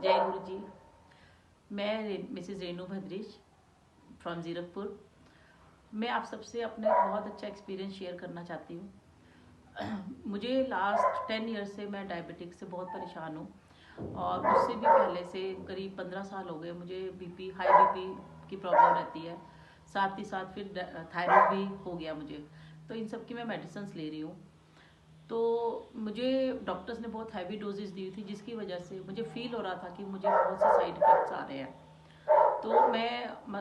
जय गुरु जी। मैं Mrs Renu Bhadresh from Zirakpur. मैं आप सबसे अपना एक बहुत अच्छा एक्सपीरियंस शेयर करना चाहती हूँ। मुझे लास्ट 10 ईयर से मैं डायबिटिक से बहुत परेशान हूँ और उससे भी पहले से करीब 15 साल हो गए मुझे हाई बीपी की प्रॉब्लम रहती है। साथ ही साथ फिर थायराइड भी हो गया मुझे, तो इन सब की मैं मेडिसिन ले रही हूँ। तो मुझे डॉक्टर्स ने बहुत हैवी डोजेस दी थी, जिसकी वजह से मुझे फील हो रहा था कि मुझे बहुत से साइड इफ़ेक्ट्स आ रहे हैं। तो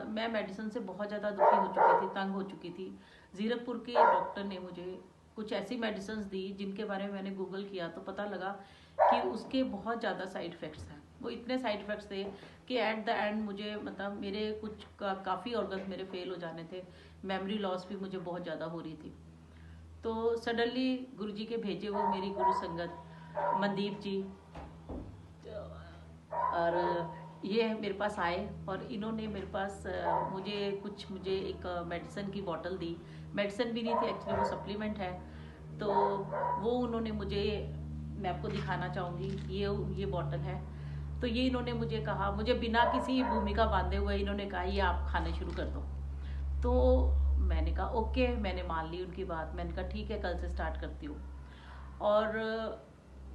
मैं मेडिसिन से बहुत ज़्यादा दुखी हो चुकी थी, तंग हो चुकी थी। जीरकपुर के डॉक्टर ने मुझे कुछ ऐसी मेडिसिन दी जिनके बारे में मैंने गूगल किया तो पता लगा कि उसके बहुत ज़्यादा साइड इफ़ेक्ट्स हैं। वो इतने साइड इफ़ेक्ट्स थे कि एट द एंड मुझे मतलब मेरे कुछ काफ़ी ऑर्गन्स मेरे फेल हो जाने थे। मेमोरी लॉस भी मुझे बहुत ज़्यादा हो रही थी। तो सडनली गुरुजी के भेजे वो मेरी गुरु संगत मनदीप जी और ये मेरे पास आए और इन्होंने मेरे पास मुझे एक मेडिसिन की बोतल दी। मेडिसिन भी नहीं थी एक्चुअली, वो सप्लीमेंट है। तो वो उन्होंने मैं आपको दिखाना चाहूँगी, ये बोतल है। तो ये इन्होंने मुझे कहा, मुझे बिना किसी भूमिका बांधे हुए इन्होंने कहा ये आप खाने शुरू कर दो। तो मैंने कहा ओके, मैंने मान ली उनकी बात। मैंने कहा ठीक है, कल से स्टार्ट करती हूँ। और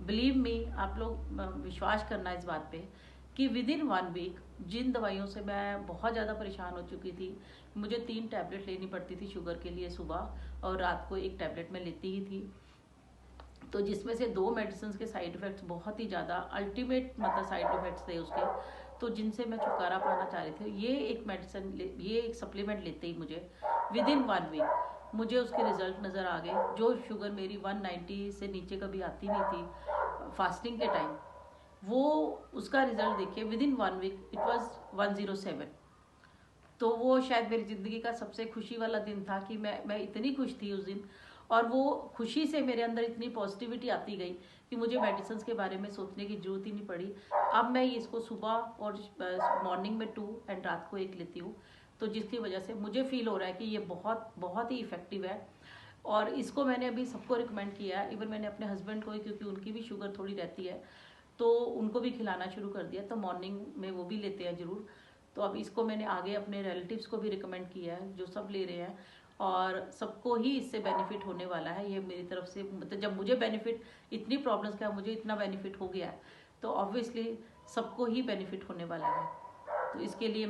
बिलीव मी, आप लोग विश्वास करना इस बात पे कि विद इन 1 वीक जिन दवाइयों से मैं बहुत ज़्यादा परेशान हो चुकी थी, मुझे 3 टैबलेट लेनी पड़ती थी शुगर के लिए सुबह, और रात को 1 टैबलेट मैं लेती ही थी। तो जिसमें से 2 मेडिसिन के साइड इफ़ेक्ट्स बहुत ही ज़्यादा अल्टीमेट मतलब साइड इफ़ेक्ट्स थे उसके, तो जिनसे मैं छुटकारा पाना चाह रही थी। ये एक सप्लीमेंट लेते ही मुझे विद इन 1 वीक मुझे उसके रिजल्ट नज़र आ गए। जो शुगर मेरी 190 से नीचे कभी आती नहीं थी फास्टिंग के टाइम, वो उसका रिजल्ट देखिए with in 1 week it was 107। तो वो शायद मेरी ज़िंदगी का सबसे खुशी वाला दिन था कि मैं इतनी खुश थी उस दिन। और वो खुशी से मेरे अंदर इतनी पॉजिटिविटी आती गई कि मुझे मेडिसिन के बारे में सोचने की ज़रूरत ही नहीं पड़ी। अब मैं इसको सुबह और मॉर्निंग में 2 एंड रात को 1 लेती हूँ। तो जिसकी वजह से मुझे फील हो रहा है कि ये बहुत बहुत ही इफ़ेक्टिव है। और इसको मैंने अभी सबको रिकमेंड किया है। इवन मैंने अपने हस्बैंड को, क्योंकि उनकी भी शुगर थोड़ी रहती है, तो उनको भी खिलाना शुरू कर दिया। तो मॉर्निंग में वो भी लेते हैं ज़रूर। तो अब इसको मैंने आगे अपने रिलेटिव्स को भी रिकमेंड किया है, जो सब ले रहे हैं, और सबको ही इससे बेनिफिट होने वाला है। ये मेरी तरफ से मतलब जब मुझे बेनिफिट, इतनी प्रॉब्लम्स का मुझे इतना बेनिफिट हो गया है, तो ऑब्वियसली सबको ही बेनिफिट होने वाला है। तो इसके लिए